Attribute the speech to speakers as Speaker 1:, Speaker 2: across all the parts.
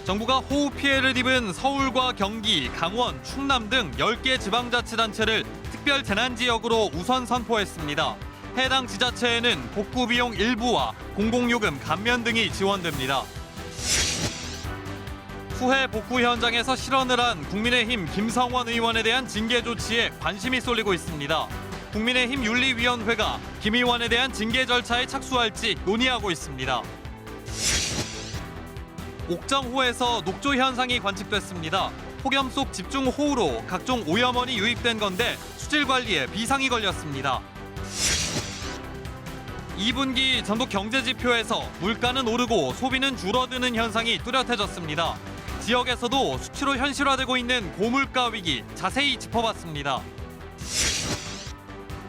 Speaker 1: 정부가 호우 피해를 입은 서울과 경기, 강원, 충남 등 10개 지방자치단체를 특별 재난지역으로 우선 선포했습니다. 해당 지자체에는 복구 비용 일부와 공공요금 감면 등이 지원됩니다. 후해 복구 현장에서 실언을 한 국민의힘 김성원 의원에 대한 징계 조치에 관심이 쏠리고 있습니다. 국민의힘 윤리위원회가 김 의원에 대한 징계 절차에 착수할지 논의하고 있습니다. 옥정호에서 녹조 현상이 관측됐습니다. 폭염 속 집중호우로 각종 오염원이 유입된 건데 수질 관리에 비상이 걸렸습니다. 2분기 전국 경제지표에서 물가는 오르고 소비는 줄어드는 현상이 뚜렷해졌습니다. 지역에서도 수치로 현실화되고 있는 고물가 위기 자세히 짚어봤습니다.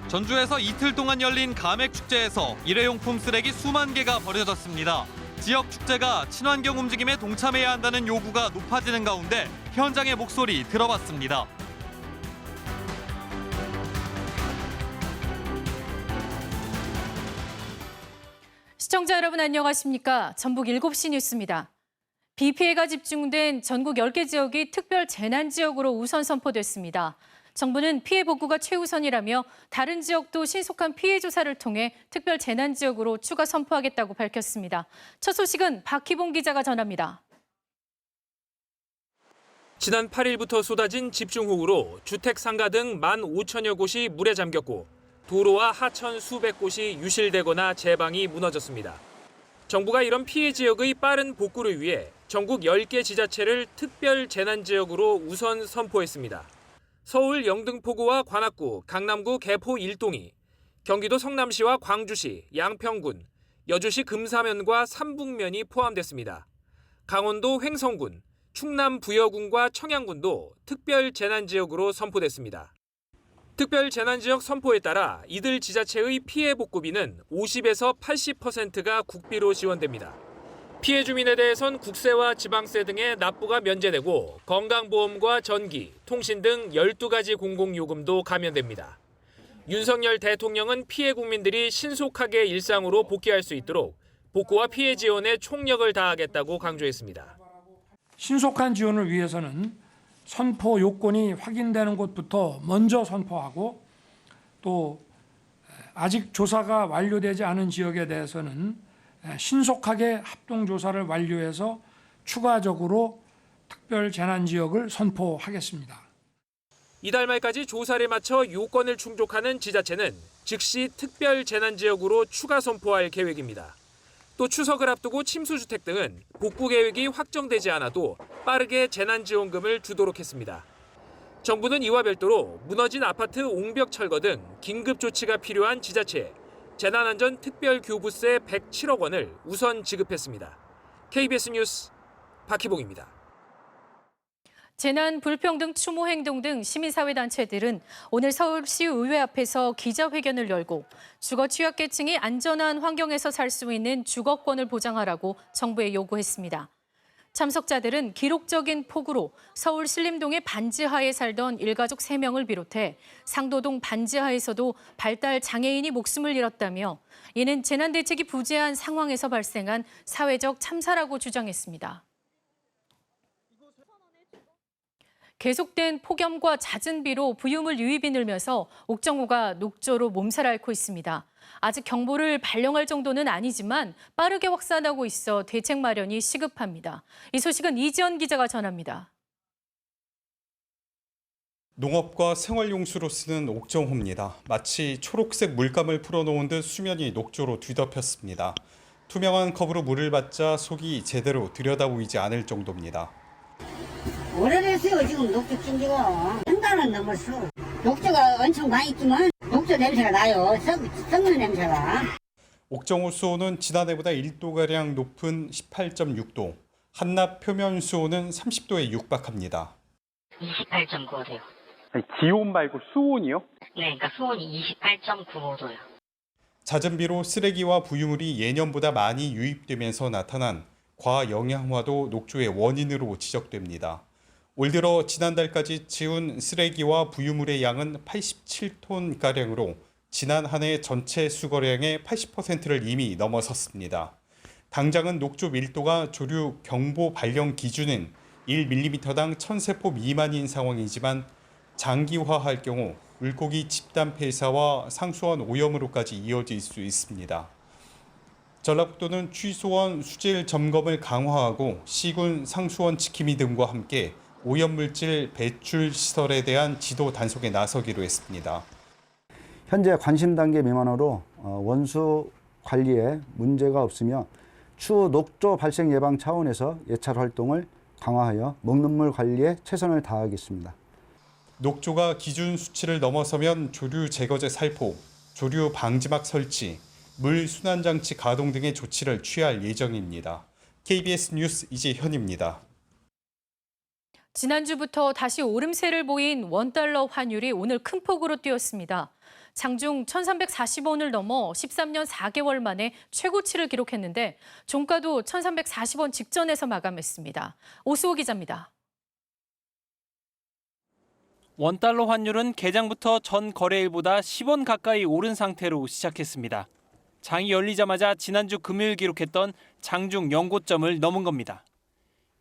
Speaker 1: 전주에서 이틀 동안 열린 가맥축제에서 일회용품 쓰레기 수만 개가 버려졌습니다. 지역 축제가 친환경 움직임에 동참해야 한다는 요구가 높아지는 가운데 현장의 목소리 들어봤습니다.
Speaker 2: 시청자 여러분 안녕하십니까? 전북 7시 뉴스입니다. 비 피해가 집중된 전국 10개 지역이 특별 재난지역으로 우선 선포됐습니다. 정부는 피해 복구가 최우선이라며 다른 지역도 신속한 피해 조사를 통해 특별 재난지역으로 추가 선포하겠다고 밝혔습니다. 첫 소식은 박희봉 기자가 전합니다.
Speaker 3: 지난 8일부터 쏟아진 집중호우로 주택 상가 등 15,000여 곳이 물에 잠겼고 도로와 하천 수백 곳이 유실되거나 제방이 무너졌습니다. 정부가 이런 피해 지역의 빠른 복구를 위해 전국 10개 지자체를 특별 재난지역으로 우선 선포했습니다. 서울 영등포구와 관악구, 강남구 개포 일동이, 경기도 성남시와 광주시, 양평군, 여주시 금사면과 삼북면이 포함됐습니다. 강원도 횡성군, 충남 부여군과 청양군도 특별 재난지역으로 선포됐습니다. 특별 재난지역 선포에 따라 이들 지자체의 피해 복구비는 50에서 80%가 국비로 지원됩니다. 피해 주민에 대해선 국세와 지방세 등의 납부가 면제되고 건강보험과 전기, 통신 등 12가지 공공요금도 감면됩니다. 윤석열 대통령은 피해 국민들이 신속하게 일상으로 복귀할 수 있도록 복구와 피해 지원에 총력을 다하겠다고 강조했습니다.
Speaker 4: 신속한 지원을 위해서는 선포 요건이 확인되는 곳부터 먼저 선포하고 또 아직 조사가 완료되지 않은 지역에 대해서는 신속하게 합동조사를 완료해서 추가적으로 특별 재난지역을 선포하겠습니다.
Speaker 3: 이달 말까지 조사를 마쳐 요건을 충족하는 지자체는 즉시 특별 재난지역으로 추가 선포할 계획입니다. 또 추석을 앞두고 침수주택 등은 복구 계획이 확정되지 않아도 빠르게 재난지원금을 주도록 했습니다. 정부는 이와 별도로 무너진 아파트 옹벽 철거 등 긴급 조치가 필요한 지자체에 재난안전특별교부세 107억 원을 우선 지급했습니다. KBS 뉴스 박희봉입니다.
Speaker 2: 재난 불평등 추모 행동 등 시민사회단체들은 오늘 서울시 의회 앞에서 기자회견을 열고 주거 취약계층이 안전한 환경에서 살 수 있는 주거권을 보장하라고 정부에 요구했습니다. 참석자들은 기록적인 폭우로 서울 신림동의 반지하에 살던 일가족 3명을 비롯해 상도동 반지하에서도 발달 장애인이 목숨을 잃었다며 이는 재난대책이 부재한 상황에서 발생한 사회적 참사라고 주장했습니다. 계속된 폭염과 잦은 비로 부유물 유입이 늘면서 옥정호가 녹조로 몸살 앓고 있습니다. 아직 경보를 발령할 정도는 아니지만 빠르게 확산하고 있어 대책 마련이 시급합니다. 이 소식은 이지연 기자가 전합니다.
Speaker 5: 농업과 생활용수로 쓰는 옥정호입니다. 마치 초록색 물감을 풀어놓은 듯 수면이 녹조로 뒤덮였습니다. 투명한 컵으로 물을 받자 속이 제대로 들여다보이지 않을 정도입니다.
Speaker 6: 오래됐어요. 지금 녹조 낀 지가 한 달은 넘었어. 녹조가 엄청 많이 있지만 녹조 냄새가 나요. 썩는 냄새가.
Speaker 5: 옥정호 수온은 지난해보다 1도가량 높은 18.6도, 한낮 표면 수온은 30도에 육박합니다.
Speaker 7: 28.9도요.
Speaker 8: 기온 말고 수온이요?
Speaker 7: 네, 그러니까 수온이 28.95도요.
Speaker 5: 잦은 비로 쓰레기와 부유물이 예년보다 많이 유입되면서 나타난 과영양화도 녹조의 원인으로 지적됩니다. 올 들어 지난달까지 치운 쓰레기와 부유물의 양은 87톤가량으로 지난 한 해 전체 수거량의 80%를 이미 넘어섰습니다. 당장은 녹조 밀도가 조류 경보 발령 기준은 1mm당 1000세포 미만인 상황이지만 장기화할 경우 물고기 집단 폐사와 상수원 오염으로까지 이어질 수 있습니다. 전라북도는 취수원 수질 점검을 강화하고 시군 상수원 지킴이 등과 함께 오염물질 배출 시설에 대한 지도 단속에 나서기로 했습니다.
Speaker 9: 현재 관심 단계 미만으로 원수 관리에 문제가 없으며 추후 녹조 발생 예방 차원에서 예찰 활동을 강화하여 먹는 물 관리에 최선을 다하겠습니다.
Speaker 5: 녹조가 기준 수치를 넘어서면 조류 제거제 살포, 조류 방지막 설치, 물 순환 장치 가동 등의 조치를 취할 예정입니다. KBS 뉴스 이재현입니다.
Speaker 2: 지난주부터 다시 오름세를 보인 원달러 환율이 오늘 큰 폭으로 뛰었습니다. 장중 1,340원을 넘어 13년 4개월 만에 최고치를 기록했는데 종가도 1,340원 직전에서 마감했습니다. 오수호 기자입니다.
Speaker 10: 원달러 환율은 개장부터 전 거래일보다 10원 가까이 오른 상태로 시작했습니다. 장이 열리자마자 지난주 금요일 기록했던 장중 연고점을 넘은 겁니다.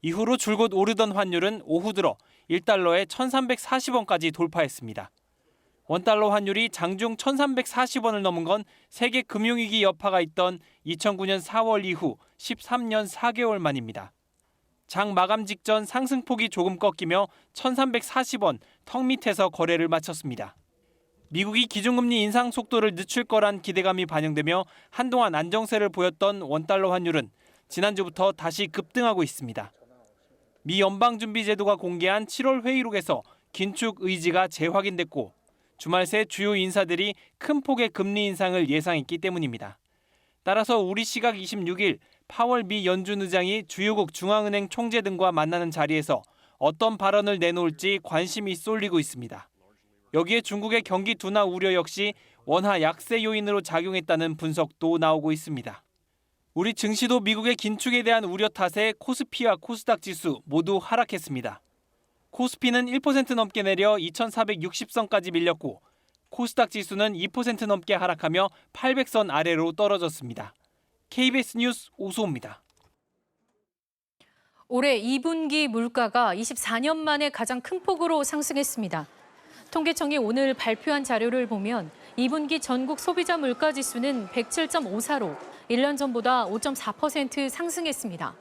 Speaker 10: 이후로 줄곧 오르던 환율은 오후 들어 1달러에 1,340원까지 돌파했습니다. 원달러 환율이 장중 1,340원을 넘은 건 세계 금융위기 여파가 있던 2009년 4월 이후 13년 4개월 만입니다. 장 마감 직전 상승폭이 조금 꺾이며 1,340원 턱 밑에서 거래를 마쳤습니다. 미국이 기준금리 인상 속도를 늦출 거란 기대감이 반영되며 한동안 안정세를 보였던 원달러 환율은 지난주부터 다시 급등하고 있습니다. 미 연방준비제도가 공개한 7월 회의록에서 긴축 의지가 재확인됐고 주말 새 주요 인사들이 큰 폭의 금리 인상을 예상했기 때문입니다. 따라서 우리 시각 26일 파월 미 연준 의장이 주요국 중앙은행 총재 등과 만나는 자리에서 어떤 발언을 내놓을지 관심이 쏠리고 있습니다. 여기에 중국의 경기 둔화 우려 역시 원화 약세 요인으로 작용했다는 분석도 나오고 있습니다. 우리 증시도 미국의 긴축에 대한 우려 탓에 코스피와 코스닥 지수 모두 하락했습니다. 코스피는 1% 넘게 내려 2,460선까지 밀렸고 코스닥 지수는 2% 넘게 하락하며 800선 아래로 떨어졌습니다. KBS 뉴스 오수호입니다.
Speaker 2: 올해 2분기 물가가 24년 만에 가장 큰 폭으로 상승했습니다. 통계청이 오늘 발표한 자료를 보면 2분기 전국 소비자 물가 지수는 107.54로 1년 전보다 5.4% 상승했습니다.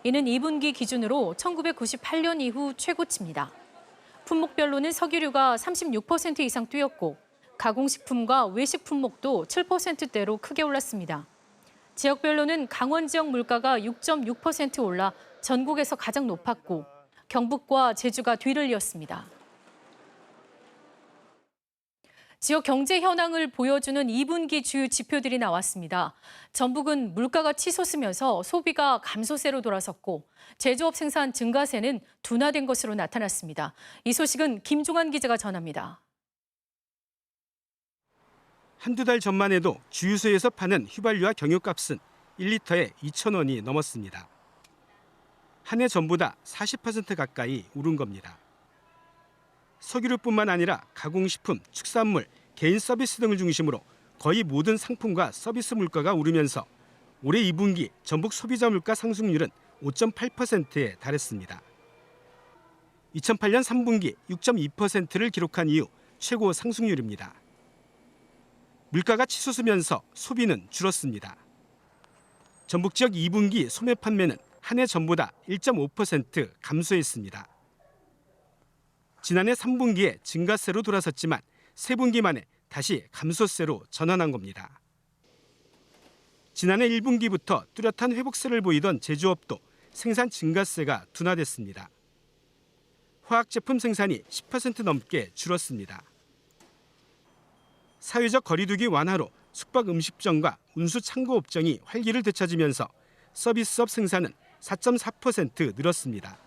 Speaker 2: 이는 2분기 기준으로 1998년 이후 최고치입니다. 품목별로는 석유류가 36% 이상 뛰었고 가공식품과 외식 품목도 7%대로 크게 올랐습니다. 지역별로는 강원 지역 물가가 6.6% 올라 전국에서 가장 높았고 경북과 제주가 뒤를 이었습니다. 지역 경제 현황을 보여주는 2분기 주요 지표들이 나왔습니다. 전북은 물가가 치솟으면서 소비가 감소세로 돌아섰고 제조업 생산 증가세는 둔화된 것으로 나타났습니다. 이 소식은 김종환 기자가 전합니다.
Speaker 11: 한두 달 전만 해도 주유소에서 파는 휘발유와 경유값은 1리터에 2,000원이 넘었습니다. 한 해 전보다 40% 가까이 오른 겁니다. 석유류뿐만 아니라 가공식품, 축산물, 개인 서비스 등을 중심으로 거의 모든 상품과 서비스 물가가 오르면서 올해 2분기 전북 소비자 물가 상승률은 5.8%에 달했습니다. 2008년 3분기 6.2%를 기록한 이후 최고 상승률입니다. 물가가 치솟으면서 소비는 줄었습니다. 전북 지역 2분기 소매 판매는 한 해 전보다 1.5% 감소했습니다. 지난해 3분기에 증가세로 돌아섰지만 3분기 만에 다시 감소세로 전환한 겁니다. 지난해 1분기부터 뚜렷한 회복세를 보이던 제조업도 생산 증가세가 둔화됐습니다. 화학제품 생산이 10% 넘게 줄었습니다. 사회적 거리두기 완화로 숙박 음식점과 운수 창고 업종이 활기를 되찾으면서 서비스업 생산은 4.4% 늘었습니다.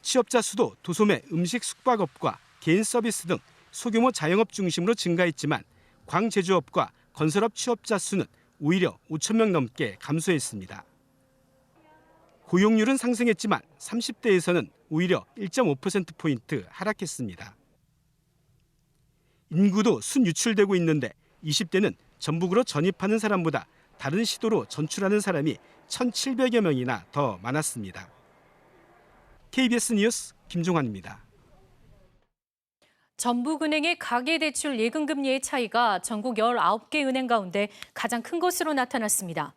Speaker 11: 취업자 수도 도소매, 음식 숙박업과 개인 서비스 등 소규모 자영업 중심으로 증가했지만 광제조업과 건설업 취업자 수는 오히려 5천 명 넘게 감소했습니다. 고용률은 상승했지만 30대에서는 오히려 1.5%포인트 하락했습니다. 인구도 순유출되고 있는데 20대는 전북으로 전입하는 사람보다 다른 시도로 전출하는 사람이 1,700여 명이나 더 많았습니다. KBS 뉴스 김종환입니다.
Speaker 2: 전북은행의 가계대출 예금금리의 차이가 전국 19개 은행 가운데 가장 큰 것으로 나타났습니다.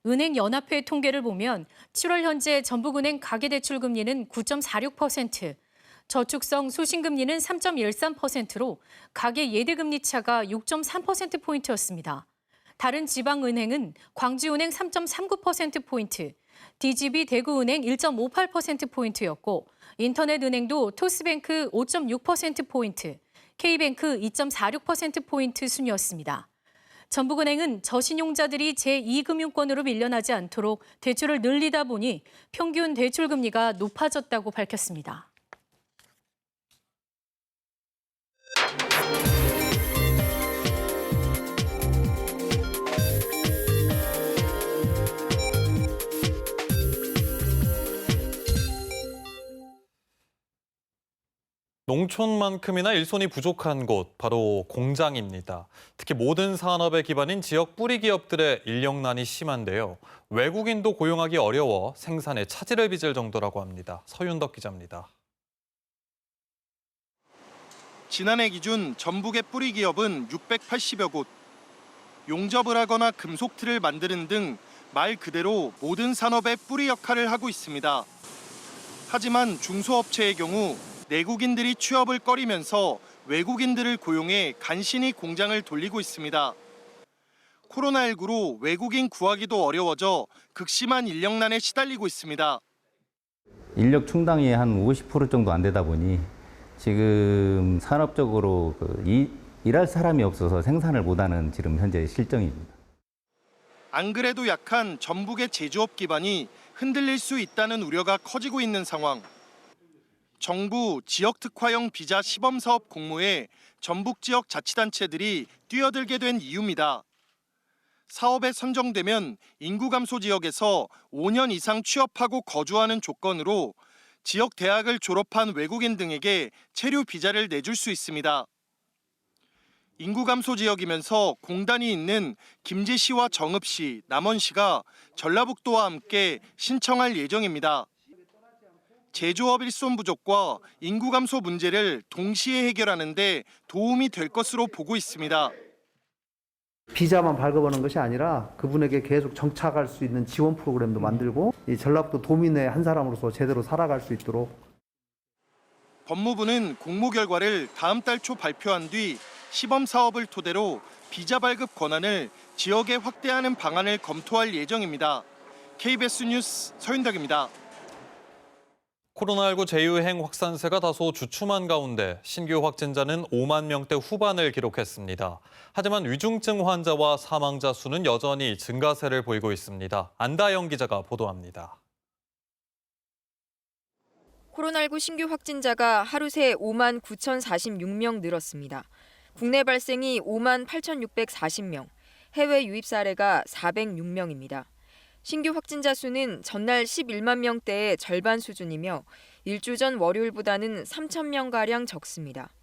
Speaker 2: 은행연합회 통계를 보면 7월 현재 전북은행 가계대출 금리는 9.46%, 저축성 수신금리는 3.13%로 가계 예대금리 차가 6.3%포인트였습니다. 다른 지방은행은 광주은행 3.39%포인트, DGB 대구은행 1.58%포인트였고 인터넷은행도 토스뱅크 5.6%포인트, K뱅크 2.46%포인트 순이었습니다. 전북은행은 저신용자들이 제2금융권으로 밀려나지 않도록 대출을 늘리다 보니 평균 대출 금리가 높아졌다고 밝혔습니다.
Speaker 1: 농촌만큼이나 일손이 부족한 곳, 바로 공장입니다. 특히 모든 산업의 기반인 지역 뿌리 기업들의 인력난이 심한데요. 외국인도 고용하기 어려워 생산에 차질을 빚을 정도라고 합니다. 서윤덕 기자입니다.
Speaker 12: 지난해 기준 전북의 뿌리 기업은 680여 곳. 용접을 하거나 금속틀을 만드는 등 말 그대로 모든 산업의 뿌리 역할을 하고 있습니다. 하지만 중소업체의 경우 내국인들이 취업을 꺼리면서 외국인들을 고용해 간신히 공장을 돌리고 있습니다. 코로나19로 외국인 구하기도 어려워져 극심한 인력난에 시달리고 있습니다.
Speaker 13: 인력 충당이 한 50% 정도 안 되다 보니 지금 산업적으로 일할 사람이 없어서 생산을 못하는 지금 현재 실정입니다.
Speaker 12: 안 그래도 약한 전북의 제조업 기반이 흔들릴 수 있다는 우려가 커지고 있는 상황. 정부 지역특화형 비자 시범사업 공모에 전북 지역 자치단체들이 뛰어들게 된 이유입니다. 사업에 선정되면 인구 감소 지역에서 5년 이상 취업하고 거주하는 조건으로 지역 대학을 졸업한 외국인 등에게 체류 비자를 내줄 수 있습니다. 인구 감소 지역이면서 공단이 있는 김제시와 정읍시, 남원시가 전라북도와 함께 신청할 예정입니다. 제조업 일손 부족과 인구 감소 문제를 동시에 해결하는 데 도움이 될 것으로 보고 있습니다.
Speaker 14: 비자만 발급하는 것이 아니라 그분에게 계속 정착할 수 있는 지원 프로그램도 만들고 이 전라북도 도민의 한 사람으로서 제대로 살아갈 수 있도록.
Speaker 12: 법무부는 공모 결과를 다음 달 초 발표한 뒤 시범 사업을 토대로 비자 발급 권한을 지역에 확대하는 방안을 검토할 예정입니다. KBS 뉴스 서윤덕입니다.
Speaker 1: 코로나19 재유행 확산세가 다소 주춤한 가운데 신규 확진자는 5만 명대 후반을 기록했습니다. 하지만 위중증 환자와 사망자 수는 여전히 증가세를 보이고 있습니다. 안다영 기자가 보도합니다.
Speaker 15: 코로나19 신규 확진자가 하루 새 5만 9,046명 늘었습니다. 국내 발생이 5만 8,640명, 해외 유입 사례가 406명입니다. 신규 확진자 수는 전날 11만 명대의 절반 수준이며 일주 전 월요일보다는 3,000명가량 적습니다.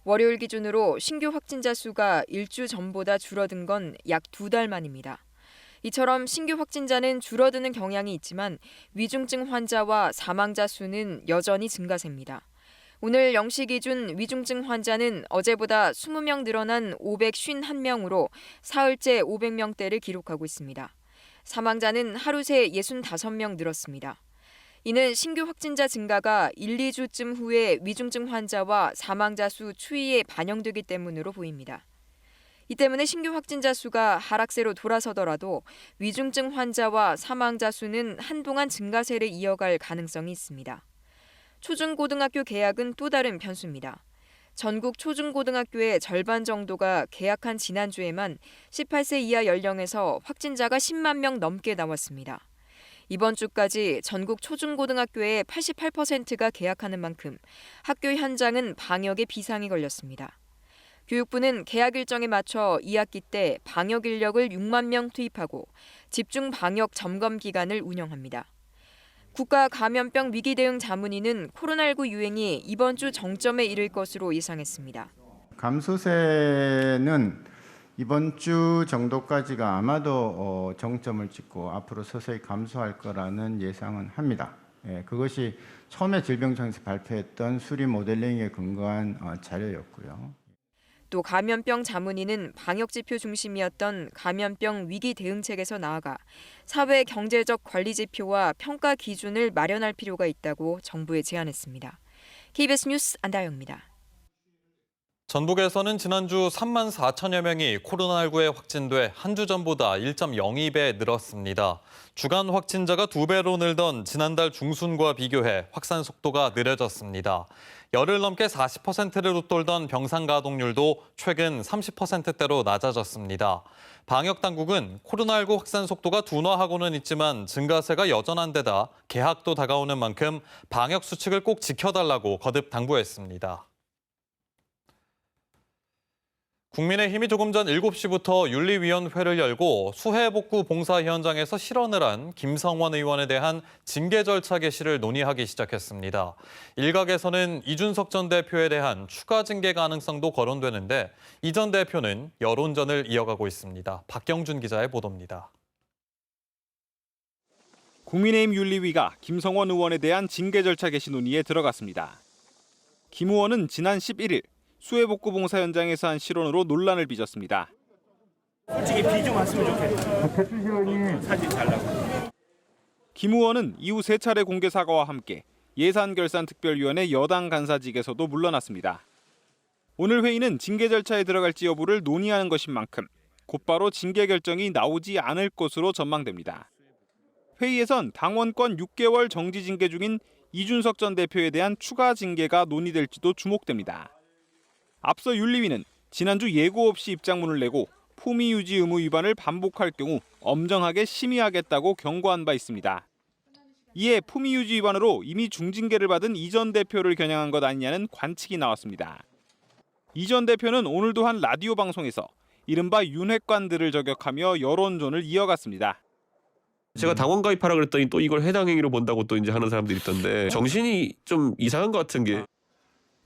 Speaker 15: 월요일 기준으로 신규 확진자 수가 일주 전보다 줄어든 건 약 2달 만입니다. 이처럼 신규 확진자는 줄어드는 경향이 있지만 위중증 환자와 사망자 수는 여전히 증가세입니다. 오늘 0시 기준 위중증 환자는 어제보다 20명 늘어난 551명으로 사흘째 500명대를 기록하고 있습니다. 사망자는 하루 새 65명 늘었습니다. 이는 신규 확진자 증가가 1, 2주쯤 후에 위중증 환자와 사망자 수 추이에 반영되기 때문으로 보입니다. 이 때문에 신규 확진자 수가 하락세로 돌아서더라도 위중증 환자와 사망자 수는 한동안 증가세를 이어갈 가능성이 있습니다. 초중고등학교 개학은 또 다른 변수입니다. 전국 초중고등학교의 절반 정도가 개학한 지난주에만 18세 이하 연령에서 확진자가 10만 명 넘게 나왔습니다. 이번 주까지 전국 초중고등학교의 88%가 개학하는 만큼 학교 현장은 방역에 비상이 걸렸습니다. 교육부는 개학 일정에 맞춰 2학기 때 방역 인력을 6만 명 투입하고 집중 방역 점검 기간을 운영합니다. 국가감염병 위기대응 자문위는 코로나19 유행이 이번 주 정점에 이를 것으로 예상했습니다.
Speaker 16: 감소세는 이번 주 정도까지가 아마도 정점을 찍고 앞으로 서서히 감소할 거라는 예상은 합니다. 그것이 처음에 질병청에서 발표했던 수리 모델링에 근거한 자료였고요.
Speaker 15: 또 감염병 자문위는 방역지표 중심이었던 감염병 위기 대응책에서 나아가 사회 경제적 관리 지표와 평가 기준을 마련할 필요가 있다고 정부에 제안했습니다. KBS 뉴스 안다영입니다.
Speaker 1: 전북에서는 지난주 3만 4천여 명이 코로나19에 확진돼 한 주 전보다 1.02배 늘었습니다. 주간 확진자가 2배로 늘던 지난달 중순과 비교해 확산 속도가 느려졌습니다. 열흘 넘게 40%를 웃돌던 병상 가동률도 최근 30%대로 낮아졌습니다. 방역당국은 코로나19 확산 속도가 둔화하고는 있지만 증가세가 여전한 데다 개학도 다가오는 만큼 방역 수칙을 꼭 지켜달라고 거듭 당부했습니다. 국민의힘이 조금 전 7시부터 윤리위원회를 열고 수해복구 봉사 현장에서 실언을 한 김성원 의원에 대한 징계 절차 개시를 논의하기 시작했습니다. 일각에서는 이준석 전 대표에 대한 추가 징계 가능성도 거론되는데 이 전 대표는 여론전을 이어가고 있습니다. 박경준 기자의 보도입니다.
Speaker 17: 국민의힘 윤리위가 김성원 의원에 대한 징계 절차 개시 논의에 들어갔습니다. 김 의원은 지난 11일 수해복구 봉사 현장에서 한 실언으로 논란을 빚었습니다.
Speaker 18: 솔직히 비 좀 왔으면 좋겠다. 사진 잘 나고.
Speaker 17: 김 의원은 이후 3차례 공개 사과와 함께 예산결산특별위원회 여당 간사직에서도 물러났습니다. 오늘 회의는 징계 절차에 들어갈지 여부를 논의하는 것인 만큼 곧바로 징계 결정이 나오지 않을 것으로 전망됩니다. 회의에선 당원권 6개월 정지 징계 중인 이준석 전 대표에 대한 추가 징계가 논의될지도 주목됩니다. 앞서 윤리위는 지난주 예고 없이 입장문을 내고 품위 유지 의무 위반을 반복할 경우 엄정하게 심의하겠다고 경고한 바 있습니다. 이에 품위 유지 위반으로 이미 중징계를 받은 이 전 대표를 겨냥한 것 아니냐는 관측이 나왔습니다. 이 전 대표는 오늘도 한 라디오 방송에서 이른바 윤핵관들을 저격하며 여론전을 이어갔습니다.
Speaker 19: 제가 당원 가입하라 그랬더니 또 이걸 해당 행위로 본다고 또 이제 하는 사람들이 있던데 정신이 좀 이상한 것 같은 게.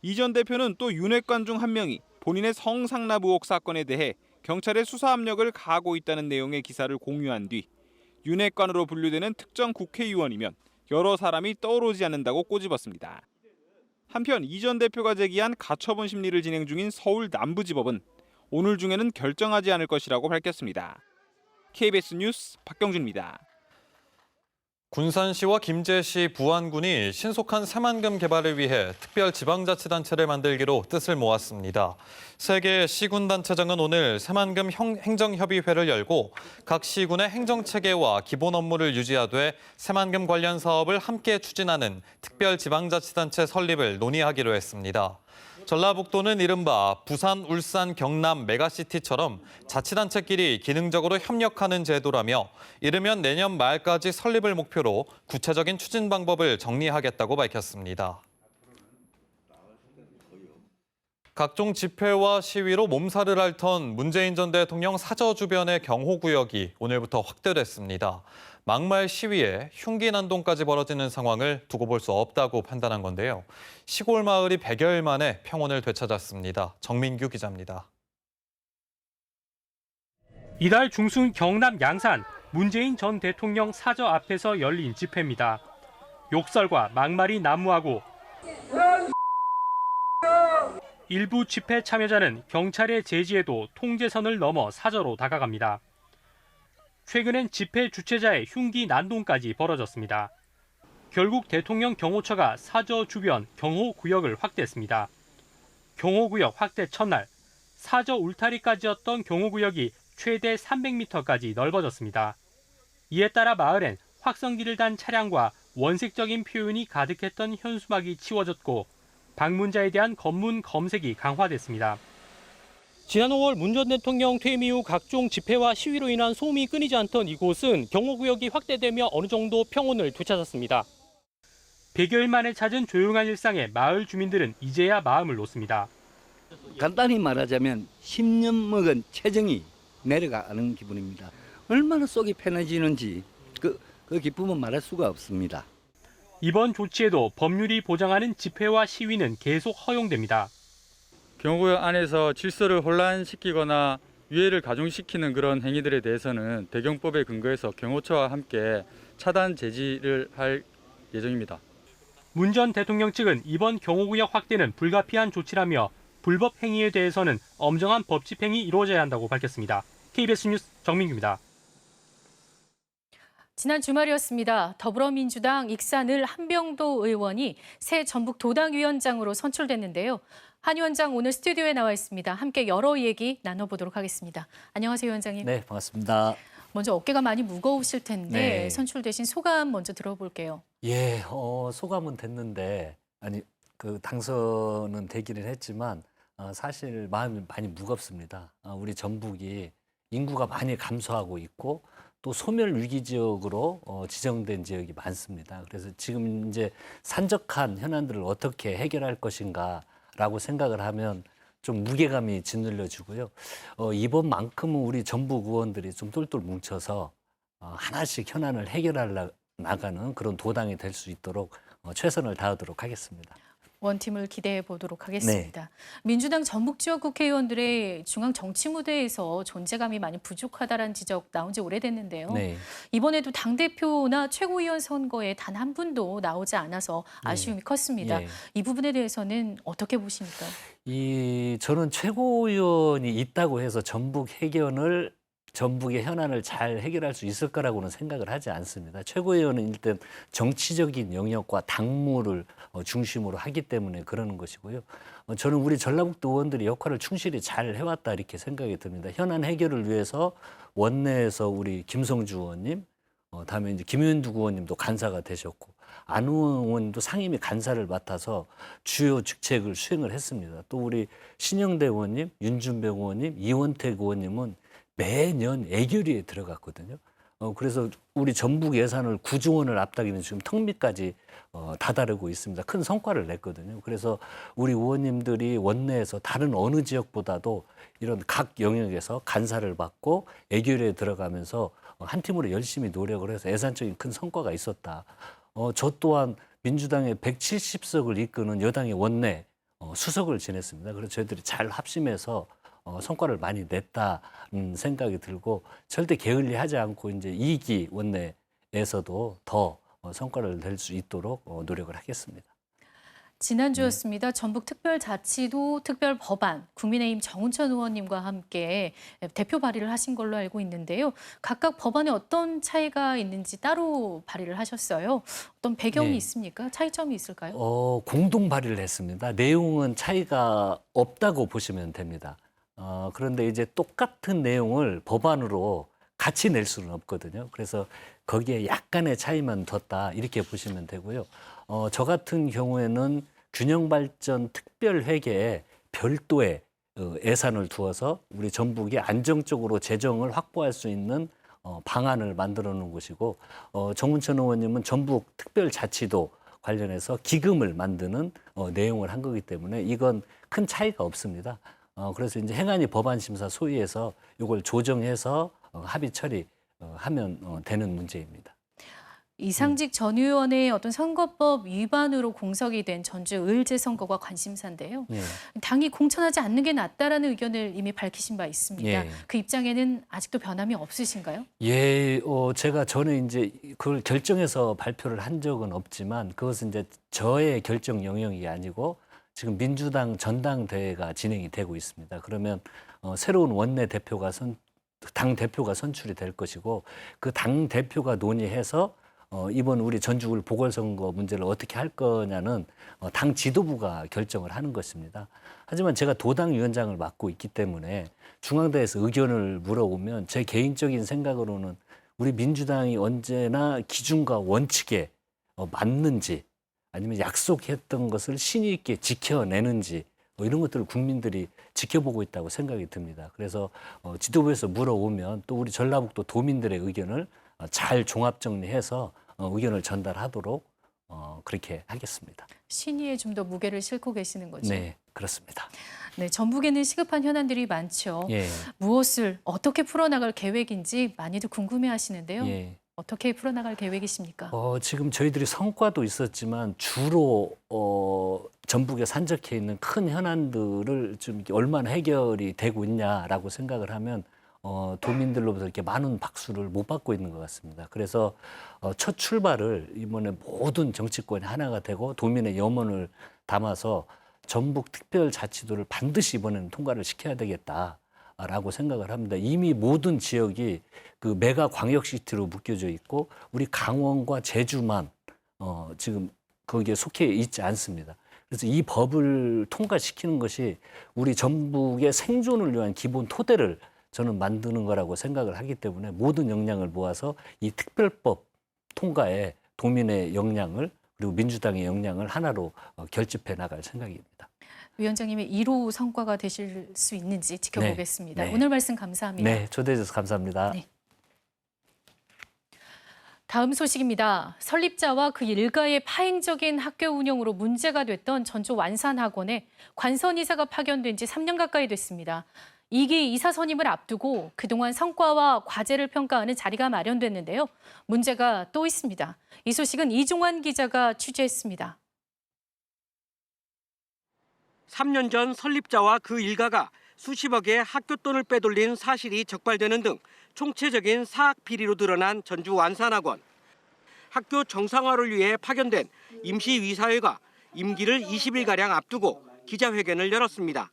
Speaker 17: 이 전 대표는 또 윤핵관 중 한 명이 본인의 성상납 의혹 사건에 대해 경찰의 수사 압력을 가하고 있다는 내용의 기사를 공유한 뒤 윤핵관으로 분류되는 특정 국회의원이면 여러 사람이 떠오르지 않는다고 꼬집었습니다. 한편 이 전 대표가 제기한 가처분 심리를 진행 중인 서울 남부지법은 오늘 중에는 결정하지 않을 것이라고 밝혔습니다. KBS 뉴스 박경준입니다.
Speaker 1: 군산시와 김제시, 부안군이 신속한 새만금 개발을 위해 특별 지방자치단체를 만들기로 뜻을 모았습니다. 세 개의 시군단체장은 오늘 새만금 행정협의회를 열고 각 시군의 행정체계와 기본 업무를 유지하되 새만금 관련 사업을 함께 추진하는 특별 지방자치단체 설립을 논의하기로 했습니다. 전라북도는 이른바 부산, 울산, 경남 메가시티처럼 자치단체끼리 기능적으로 협력하는 제도라며 이르면 내년 말까지 설립을 목표로 구체적인 추진 방법을 정리하겠다고 밝혔습니다. 각종 집회와 시위로 몸살을 앓던 문재인 전 대통령 사저 주변의 경호구역이 오늘부터 확대됐습니다. 막말 시위에 흉기 난동까지 벌어지는 상황을 두고 볼 수 없다고 판단한 건데요. 시골 마을이 100여일 만에 평온을 되찾았습니다. 정민규 기자입니다.
Speaker 20: 이달 중순 경남 양산 문재인 전 대통령 사저 앞에서 열린 집회입니다. 욕설과 막말이 난무하고 일부 집회 참여자는 경찰의 제지에도 통제선을 넘어 사저로 다가갑니다. 최근엔 집회 주최자의 흉기 난동까지 벌어졌습니다. 결국 대통령 경호처가 사저 주변 경호구역을 확대했습니다. 경호구역 확대 첫날, 사저 울타리까지였던 경호구역이 최대 300m까지 넓어졌습니다. 이에 따라 마을엔 확성기를 단 차량과 원색적인 표현이 가득했던 현수막이 치워졌고 방문자에 대한 검문 검색이 강화됐습니다. 지난 5월 문 전 대통령 퇴임 이후 각종 집회와 시위로 인한 소음이 끊이지 않던 이곳은 경호구역이 확대되며 어느 정도 평온을 되찾았습니다. 100여일 만에 찾은 조용한 일상에 마을 주민들은 이제야 마음을 놓습니다.
Speaker 21: 간단히 말하자면 10년 먹은 체정이 내려가는 기분입니다. 얼마나 속이 편해지는지 그 기쁨은 말할 수가 없습니다.
Speaker 20: 이번 조치에도 법률이 보장하는 집회와 시위는 계속 허용됩니다.
Speaker 22: 경호구역 안에서 질서를 혼란시키거나
Speaker 4: 유해를 가중시키는 그런 행위들에 대해서는 대경법에 근거해서 경호처와 함께 차단 제지를 할 예정입니다.
Speaker 20: 문 전 대통령 측은 이번 경호구역 확대는 불가피한 조치라며 불법 행위에 대해서는 엄정한 법 집행이 이루어져야 한다고 밝혔습니다. KBS 뉴스 정민규입니다.
Speaker 2: 지난 주말이었습니다. 더불어민주당 익산을 한병도 의원이 새 전북 도당위원장으로 선출됐는데요. 한 위원장 오늘 스튜디오에 나와 있습니다. 함께 여러 얘기 나눠보도록 하겠습니다. 안녕하세요, 위원장님.
Speaker 22: 네, 반갑습니다.
Speaker 2: 먼저 어깨가 많이 무거우실 텐데
Speaker 22: 네.
Speaker 2: 선출되신 소감 먼저 들어볼게요.
Speaker 22: 예, 소감은 됐는데 그 당선은 되기는 했지만 사실 마음이 많이 무겁습니다. 우리 전북이 인구가 많이 감소하고 있고 또 소멸 위기 지역으로 지정된 지역이 많습니다. 그래서 지금 이제 산적한 현안들을 어떻게 해결할 것인가라고 생각을 하면 좀 무게감이 짓눌려지고요. 이번만큼은 우리 전북 의원들이 좀 똘똘 뭉쳐서 하나씩 현안을 해결하려 나가는 그런 도당이 될 수 있도록 최선을 다하도록 하겠습니다.
Speaker 2: 원팀을 기대해 보도록 하겠습니다. 민주당 전북 지역 국회의원들의 중앙 정치 무대에서 존재감이 많이 부족하다는 지적 나온 지 오래됐는데요.
Speaker 22: 네.
Speaker 2: 이번에도 당대표나 최고위원 선거에 단 한 분도 나오지 않아서 아쉬움이 컸습니다.
Speaker 22: 예.
Speaker 2: 이 부분에 대해서는 어떻게 보십니까?
Speaker 22: 저는 최고위원이 있다고 해서 전북의 현안을 잘 해결할 수 있을 거라고는 생각을 하지 않습니다. 최고위원은 일단 정치적인 영역과 당무를 중심으로 하기 때문에 그러는 것이고요. 저는 우리 전라북도 의원들이 역할을 충실히 잘 해왔다 이렇게 생각이 듭니다. 현안 해결을 위해서 원내에서 우리 김성주 의원님, 다음에 이제 김윤두 의원님도 간사가 되셨고 안우영 의원님도 상임위 간사를 맡아서 주요 직책을 수행을 했습니다. 또 우리 신영대 의원님, 윤준병 의원님, 이원택 의원님은 매년 애결위에 들어갔거든요. 그래서 우리 전북 예산을 9조 원을 앞당기는 지금 턱밑까지 다다르고 있습니다. 큰 성과를 냈거든요. 그래서 우리 의원님들이 원내에서 다른 어느 지역보다도 이런 각 영역에서 간사를 받고 애결위에 들어가면서 한 팀으로 열심히 노력을 해서 예산적인 큰 성과가 있었다. 저 또한 민주당의 170석을 이끄는 여당의 원내 수석을 지냈습니다. 그래서 저희들이 잘 합심해서 성과를 많이 냈다는 생각이 들고 절대 게을리하지 않고 이제 2기 원내에서도 더 성과를 낼 수 있도록 노력을 하겠습니다.
Speaker 2: 지난주였습니다. 전북특별자치도 특별법안 국민의힘 정운천 의원님과 함께 대표 발의를 하신 걸로 알고 있는데요. 각각 법안에 어떤 차이가 있는지 따로 발의를 하셨어요. 어떤 배경이 있습니까? 차이점이 있을까요?
Speaker 22: 공동 발의를 했습니다. 내용은 차이가 없다고 보시면 됩니다. 그런데 이제 똑같은 내용을 법안으로 같이 낼 수는 없거든요. 그래서 거기에 약간의 차이만 뒀다 이렇게 보시면 되고요. 저 같은 경우에는 균형발전 특별회계에 별도의 예산을 두어서 우리 전북이 안정적으로 재정을 확보할 수 있는 방안을 만들어 놓은 것이고 정운천 의원님은 전북 특별자치도 관련해서 기금을 만드는 내용을 한 거기 때문에 이건 큰 차이가 없습니다. 그래서 이제 행안위 법안심사 소위에서 이걸 조정해서 합의 처리하면 되는 문제입니다.
Speaker 2: 이상직 전 의원의 어떤 선거법 위반으로 공석이 된 전주 을제 선거가 관심사인데요. 당이 공천하지 않는 게 낫다라는 의견을 이미 밝히신 바 있습니다. 그 입장에는 아직도 변함이 없으신가요?
Speaker 22: 제가 전에 이제 그걸 결정해서 발표를 한 적은 없지만 그것은 이제 저의 결정 영역이 아니고 지금 민주당 전당대회가 진행이 되고 있습니다. 그러면 새로운 원내 대표가 당 대표가 선출이 될 것이고 그 당 대표가 논의해서 이번 우리 전주을 보궐선거 문제를 어떻게 할 거냐는 당 지도부가 결정을 하는 것입니다. 하지만 제가 도당위원장을 맡고 있기 때문에 중앙대에서 의견을 물어보면 제 개인적인 생각으로는 우리 민주당이 언제나 기준과 원칙에 맞는지 아니면 약속했던 것을 신의 있게 지켜내는지 이런 것들을 국민들이 지켜보고 있다고 생각이 듭니다. 그래서 지도부에서 물어오면 또 우리 전라북도 도민들의 의견을 잘 종합 정리해서 의견을 전달하도록 그렇게 하겠습니다.
Speaker 2: 신의에 좀 더 무게를 싣고 계시는 거죠?
Speaker 22: 네, 그렇습니다.
Speaker 2: 네, 전북에는 시급한 현안들이 많죠. 무엇을 어떻게 풀어나갈 계획인지 많이들 궁금해하시는데요. 어떻게 풀어나갈 계획이십니까?
Speaker 22: 지금 저희들이 성과도 있었지만 주로 전북에 산적해 있는 큰 현안들을 좀 얼마나 해결이 되고 있냐라고 생각을 하면 도민들로부터 이렇게 많은 박수를 못 받고 있는 것 같습니다. 그래서 첫 출발을 이번에 모든 정치권이 하나가 되고 도민의 염원을 담아서 전북특별자치도를 반드시 이번에는 통과를 시켜야 되겠다라고 생각을 합니다. 이미 모든 지역이 그 메가 광역시티로 묶여져 있고 우리 강원과 제주만 지금 거기에 속해 있지 않습니다. 그래서 이 법을 통과시키는 것이 우리 전북의 생존을 위한 기본 토대를 저는 만드는 거라고 생각을 하기 때문에 모든 역량을 모아서 이 특별법 통과에 도민의 역량을 그리고 민주당의 역량을 하나로 결집해 나갈 생각입니다.
Speaker 2: 위원장님의 1호 성과가 되실 수 있는지 지켜보겠습니다.
Speaker 22: 네.
Speaker 2: 오늘 말씀 감사합니다.
Speaker 22: 네, 초대해 주셔서 감사합니다.
Speaker 2: 네. 다음 소식입니다. 설립자와 그 일가의 파행적인 학교 운영으로 문제가 됐던 전주 완산학원에 관선 이사가 파견된 지 3년 가까이 됐습니다. 2기 이사 선임을 앞두고 그동안 성과와 과제를 평가하는 자리가 마련됐는데요. 문제가 또 있습니다. 이 소식은 이종환 기자가 취재했습니다.
Speaker 3: 3년 전 설립자와 그 일가가 수십억의 학교 돈을 빼돌린 사실이 적발되는 등 총체적인 사학 비리로 드러난 전주 완산학원. 학교 정상화를 위해 파견된 임시위사회가 임기를 20일가량 앞두고 기자회견을 열었습니다.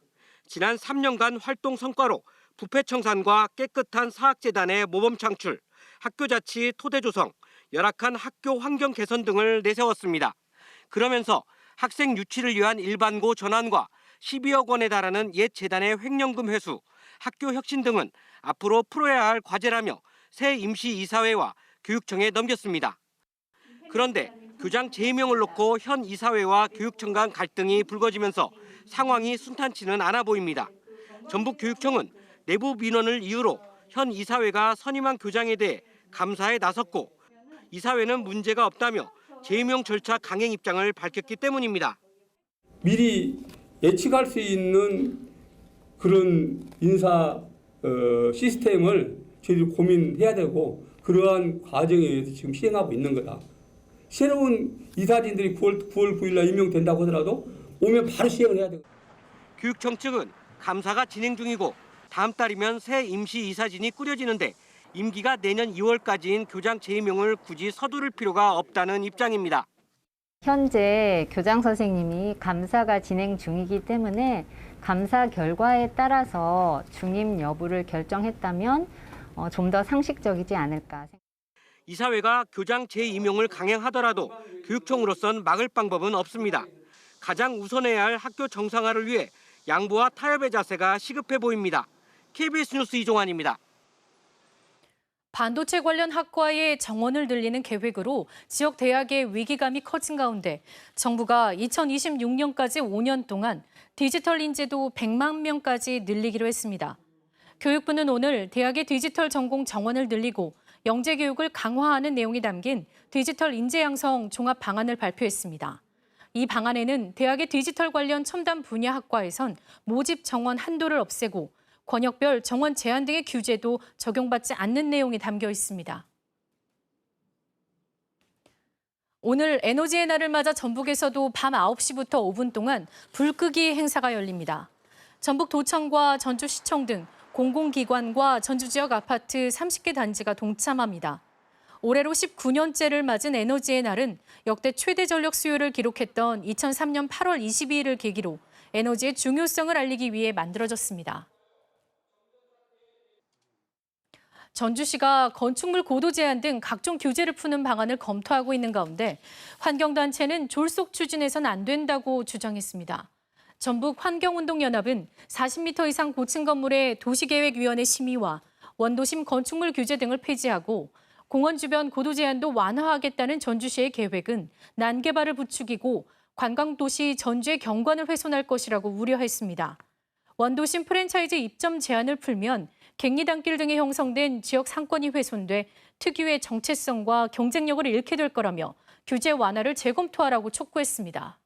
Speaker 3: 지난 3년간 활동 성과로 부패 청산과 깨끗한 사학재단의 모범 창출, 학교 자치 토대 조성, 열악한 학교 환경 개선 등을 내세웠습니다. 그러면서 학생 유치를 위한 일반고 전환과 12억 원에 달하는 옛 재단의 횡령금 회수, 학교 혁신 등은 앞으로 풀어야 할 과제라며 새 임시이사회와 교육청에 넘겼습니다. 그런데 교장 재임용을 놓고 현 이사회와 교육청 간 갈등이 불거지면서 상황이 순탄치는 않아 보입니다. 전북교육청은 내부 민원을 이유로 현 이사회가 선임한 교장에 대해 감사에 나섰고 이사회는 문제가 없다며 재임용 절차 강행 입장을 밝혔기 때문입니다.
Speaker 6: 미리 예측할 수 있는 그런 인사 시스템을 저희들이 고민해야 되고 그러한 과정에 지금 시행하고 있는 거다. 새로운 이사진들이 9월 9일 날 임명된다고 하더라도 오면 바로 시행을 해야 되고.
Speaker 3: 교육청 측은 감사가 진행 중이고 다음 달이면 새 임시이사진이 꾸려지는데 임기가 내년 2월까지인 교장 재임용을 굳이 서두를 필요가 없다는 입장입니다.
Speaker 23: 현재 교장 선생님이 감사가 진행 중이기 때문에 감사 결과에 따라서 중임 여부를 결정했다면 좀 더 상식적이지 않을까.
Speaker 3: 이사회가 교장 재임용을 강행하더라도 교육청으로선 막을 방법은 없습니다. 가장 우선해야 할 학교 정상화를 위해 양보와 타협의 자세가 시급해 보입니다. KBS 뉴스 이종환입니다.
Speaker 2: 반도체 관련 학과의 정원을 늘리는 계획으로 지역 대학의 위기감이 커진 가운데 정부가 2026년까지 5년 동안 디지털 인재도 100만 명까지 늘리기로 했습니다. 교육부는 오늘 대학의 디지털 전공 정원을 늘리고 영재 교육을 강화하는 내용이 담긴 디지털 인재 양성 종합 방안을 발표했습니다. 이 방안에는 대학의 디지털 관련 첨단 분야 학과에선 모집 정원 한도를 없애고 권역별 정원 제한 등의 규제도 적용받지 않는 내용이 담겨 있습니다. 오늘 에너지의 날을 맞아 전북에서도 밤 9시부터 5분 동안 불 끄기 행사가 열립니다. 전북도청과 전주시청 등 공공기관과 전주 지역 아파트 30개 단지가 동참합니다. 올해로 19년째를 맞은 에너지의 날은 역대 최대 전력 수요를 기록했던 2003년 8월 22일을 계기로 에너지의 중요성을 알리기 위해 만들어졌습니다. 전주시가 건축물 고도 제한 등 각종 규제를 푸는 방안을 검토하고 있는 가운데 환경단체는 졸속 추진해서는 안 된다고 주장했습니다. 전북환경운동연합은 40m 이상 고층 건물의 도시계획위원회 심의와 원도심 건축물 규제 등을 폐지하고 공원 주변 고도 제한도 완화하겠다는 전주시의 계획은 난개발을 부추기고 관광도시 전주의 경관을 훼손할 것이라고 우려했습니다. 원도심 프랜차이즈 입점 제한을 풀면 갱리단길 등에 형성된 지역 상권이 훼손돼 특유의 정체성과 경쟁력을 잃게 될 거라며 규제 완화를 재검토하라고 촉구했습니다.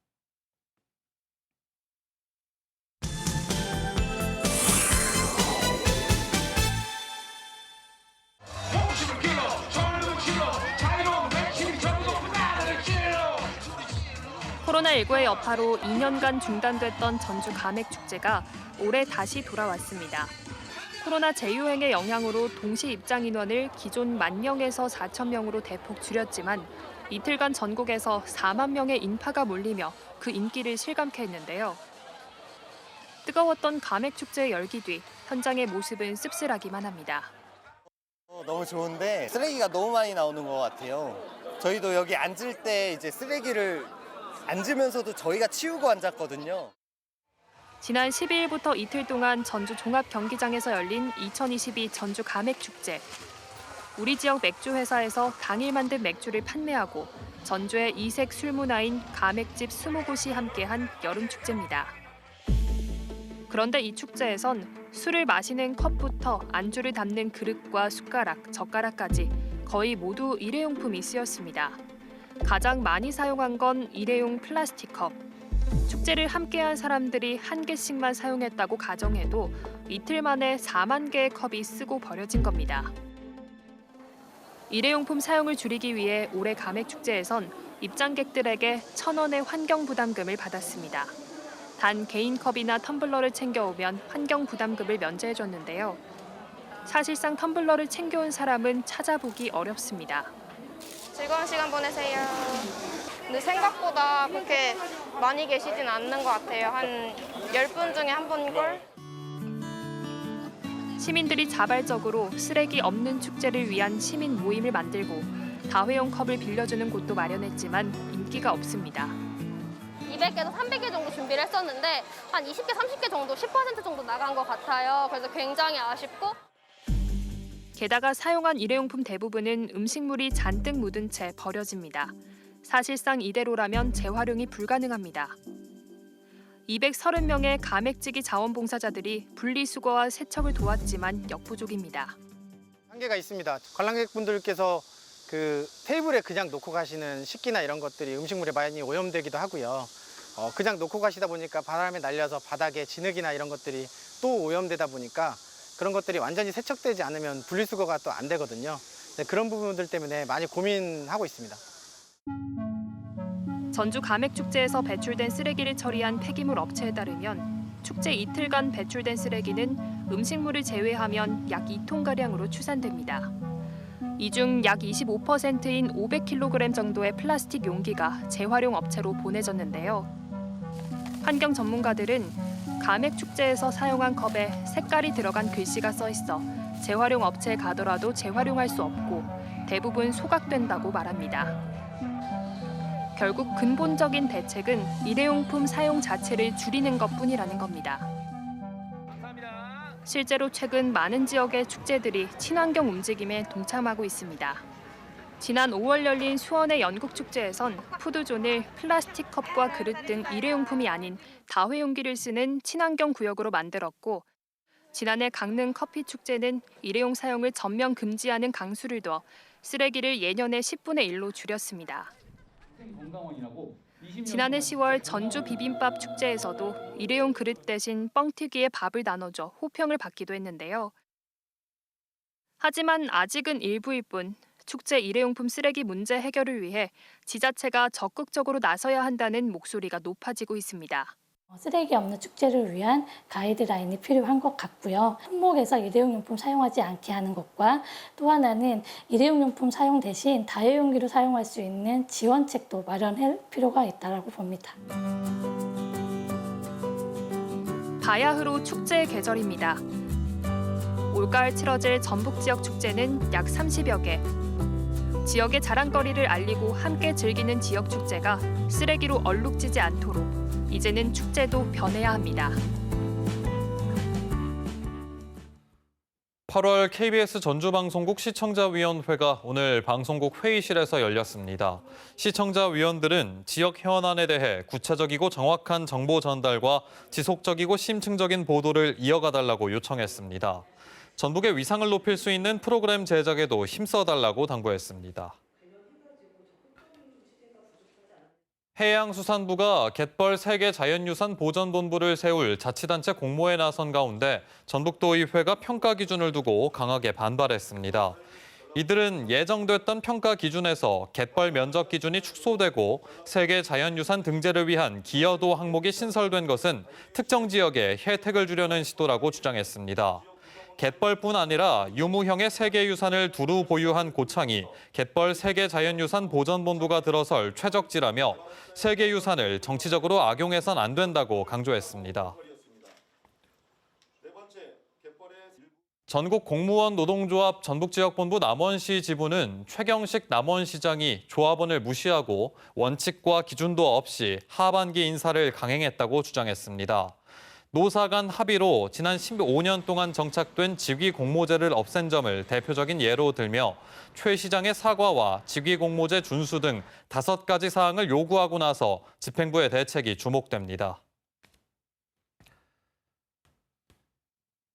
Speaker 7: 코로나19의 여파로 2년간 중단됐던 전주 가맥축제가 올해 다시 돌아왔습니다. 코로나 재유행의 영향으로 동시 입장 인원을 기존 10,000명에서 4,000명으로 대폭 줄였지만 이틀간 전국에서 4만 명의 인파가 몰리며 그 인기를 실감케 했는데요. 뜨거웠던 가맥축제 열기 뒤 현장의 모습은 씁쓸하기만 합니다.
Speaker 8: 너무 좋은데 쓰레기가 너무 많이 나오는 것 같아요. 저희도 여기 앉을 때 이제 쓰레기를 앉으면서도 저희가 치우고 앉았거든요.
Speaker 7: 지난 12일부터 이틀 동안 전주 종합경기장에서 열린 2022 전주 가맥축제. 우리 지역 맥주 회사에서 당일 만든 맥주를 판매하고 전주의 이색 술 문화인 가맥집 20곳이 함께한 여름 축제입니다. 그런데 이 축제에선 술을 마시는 컵부터 안주를 담는 그릇과 숟가락, 젓가락까지 거의 모두 일회용품이 쓰였습니다. 가장 많이 사용한 건 일회용 플라스틱 컵. 축제를 함께한 사람들이 한 개씩만 사용했다고 가정해도 이틀 만에 4만 개의 컵이 쓰고 버려진 겁니다. 일회용품 사용을 줄이기 위해 올해 가맥축제에선 입장객들에게 1,000원의 환경 부담금을 받았습니다. 단 개인 컵이나 텀블러를 챙겨오면 환경 부담금을 면제해줬는데요. 사실상 텀블러를 챙겨온 사람은 찾아보기 어렵습니다.
Speaker 9: 즐거운 시간 보내세요. 근데 생각보다 그렇게 많이 계시진 않는 것 같아요. 한 10분 중에 한 분꼴?
Speaker 7: 시민들이 자발적으로 쓰레기 없는 축제를 위한 시민 모임을 만들고 다회용 컵을 빌려주는 곳도 마련했지만 인기가 없습니다.
Speaker 9: 200개에서 300개 정도 준비를 했었는데 한 20개, 30개 정도, 10% 정도 나간 것 같아요. 그래서 굉장히 아쉽고.
Speaker 7: 게다가 사용한 일회용품 대부분은 음식물이 잔뜩 묻은 채 버려집니다. 사실상 이대로라면 재활용이 불가능합니다. 230명의 가맥지기 자원봉사자들이 분리수거와 세척을 도왔지만 역부족입니다.
Speaker 24: 한계가 있습니다. 관람객분들께서 그 테이블에 그냥 놓고 가시는 식기나 이런 것들이 음식물에 많이 오염되기도 하고요. 그냥 놓고 가시다 보니까 바람에 날려서 바닥에 진흙이나 이런 것들이 또 오염되다 보니까 그런 것들이 완전히 세척되지 않으면 분리수거가 또 안 되거든요. 그런 부분들 때문에 많이 고민하고 있습니다.
Speaker 7: 전주 가맥축제에서 배출된 쓰레기를 처리한 폐기물 업체에 따르면 축제 이틀간 배출된 쓰레기는 음식물을 제외하면 약 2톤가량으로 추산됩니다. 이 중 약 25%인 500kg 정도의 플라스틱 용기가 재활용 업체로 보내졌는데요. 환경 전문가들은 가맥축제에서 사용한 컵에 색깔이 들어간 글씨가 써 있어 재활용 업체에 가더라도 재활용할 수 없고 대부분 소각된다고 말합니다. 결국 근본적인 대책은 일회용품 사용 자체를 줄이는 것뿐이라는 겁니다. 실제로 최근 많은 지역의 축제들이 친환경 움직임에 동참하고 있습니다. 지난 5월 열린 수원의 연국축제에선 푸드존을 플라스틱 컵과 그릇 등 일회용품이 아닌 다회용기를 쓰는 친환경 구역으로 만들었고 지난해 강릉 커피축제는 일회용 사용을 전면 금지하는 강수를 둬 쓰레기를 예년의 10분의 1로 줄였습니다. 지난해 10월 전주 비빔밥 축제에서도 일회용 그릇 대신 뻥튀기에 밥을 나눠줘 호평을 받기도 했는데요. 하지만 아직은 일부일 뿐 축제 일회용품 쓰레기 문제 해결을 위해 지자체가 적극적으로 나서야 한다는 목소리가 높아지고 있습니다.
Speaker 25: 쓰레기 없는 축제를 위한 가이드라인이 필요한 것 같고요. 품목에서 일회용용품 사용하지 않게 하는 것과 또 하나는 일회용용품 사용 대신 다회용기로 사용할 수 있는 지원책도 마련할 필요가 있다고 봅니다.
Speaker 7: 바야흐로 축제의 계절입니다. 올가을 치러질 전북 지역 축제는 약 30여 개. 지역의 자랑거리를 알리고 함께 즐기는 지역 축제가 쓰레기로 얼룩지지 않도록 이제는 축제도 변해야 합니다.
Speaker 1: 8월 KBS 전주방송국 시청자위원회가 오늘 방송국 회의실에서 열렸습니다. 시청자위원들은 지역 현안에 대해 구체적이고 정확한 정보 전달과 지속적이고 심층적인 보도를 이어가달라고 요청했습니다. 전북의 위상을 높일 수 있는 프로그램 제작에도 힘써달라고 당부했습니다. 해양수산부가 갯벌 세계 자연유산 보전본부를 세울 자치단체 공모에 나선 가운데 전북도의회가 평가 기준을 두고 강하게 반발했습니다. 이들은 예정됐던 평가 기준에서 갯벌 면적 기준이 축소되고 세계 자연유산 등재를 위한 기여도 항목이 신설된 것은 특정 지역에 혜택을 주려는 시도라고 주장했습니다. 갯벌뿐 아니라 유무형의 세계유산을 두루 보유한 고창이 갯벌 세계자연유산 보전본부가 들어설 최적지라며 세계유산을 정치적으로 악용해선 안 된다고 강조했습니다. 전국 공무원 노동조합 전북지역본부 남원시 지부는 최경식 남원시장이 조합원을 무시하고 원칙과 기준도 없이 하반기 인사를 강행했다고 주장했습니다. 노사 간 합의로 지난 15년 동안 정착된 직위 공모제를 없앤 점을 대표적인 예로 들며 최 시장의 사과와 직위 공모제 준수 등 5가지 사항을 요구하고 나서 집행부의 대책이 주목됩니다.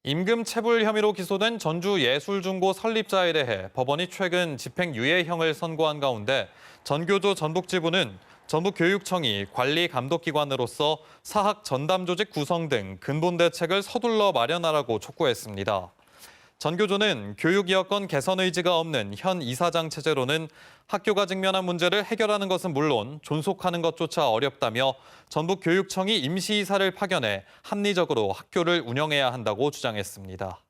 Speaker 1: 임금 체불 혐의로 기소된 전주예술중고 설립자에 대해 법원이 최근 집행유예형을 선고한 가운데 전교조 전북지부는 전북교육청이 관리감독기관으로서 사학 전담조직 구성 등 근본 대책을 서둘러 마련하라고 촉구했습니다. 전교조는 교육 여건 개선 의지가 없는 현 이사장 체제로는 학교가 직면한 문제를 해결하는 것은 물론 존속하는 것조차 어렵다며 전북교육청이 임시이사를 파견해 합리적으로 학교를 운영해야 한다고 주장했습니다.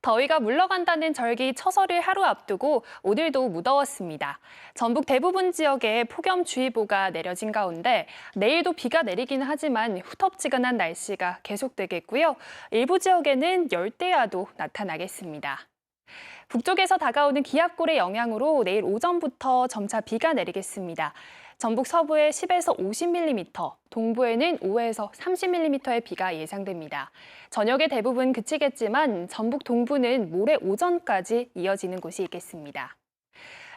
Speaker 7: 더위가 물러간다는 절기 처설을 하루 앞두고 오늘도 무더웠습니다. 전북 대부분 지역에 폭염주의보가 내려진 가운데 내일도 비가 내리긴 하지만 후텁지근한 날씨가 계속되겠고요. 일부 지역에는 열대야도 나타나겠습니다. 북쪽에서 다가오는 기압골의 영향으로 내일 오전부터 점차 비가 내리겠습니다. 전북 서부에 10에서 50mm, 동부에는 5에서 30mm의 비가 예상됩니다. 저녁에 대부분 그치겠지만 전북 동부는 모레 오전까지 이어지는 곳이 있겠습니다.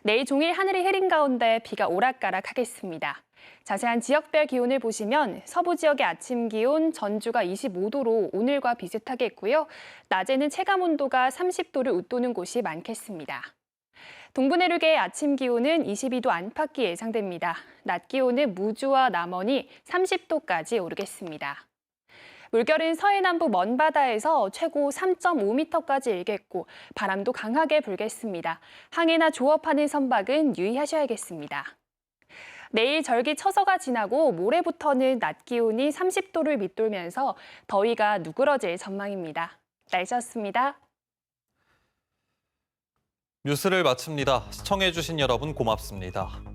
Speaker 7: 내일 종일 하늘이 흐린 가운데 비가 오락가락하겠습니다. 자세한 지역별 기온을 보시면 서부 지역의 아침 기온 전주가 25도로 오늘과 비슷하겠고요. 낮에는 체감온도가 30도를 웃도는 곳이 많겠습니다. 동부 내륙의 아침 기온은 22도 안팎이 예상됩니다. 낮 기온은 무주와 남원이 30도까지 오르겠습니다. 물결은 서해남부 먼바다에서 최고 3.5m까지 일겠고 바람도 강하게 불겠습니다. 항해나 조업하는 선박은 유의하셔야겠습니다. 내일 절기 처서가 지나고 모레부터는 낮 기온이 30도를 밑돌면서 더위가 누그러질 전망입니다. 날씨였습니다.
Speaker 1: 뉴스를 마칩니다. 시청해주신 여러분 고맙습니다.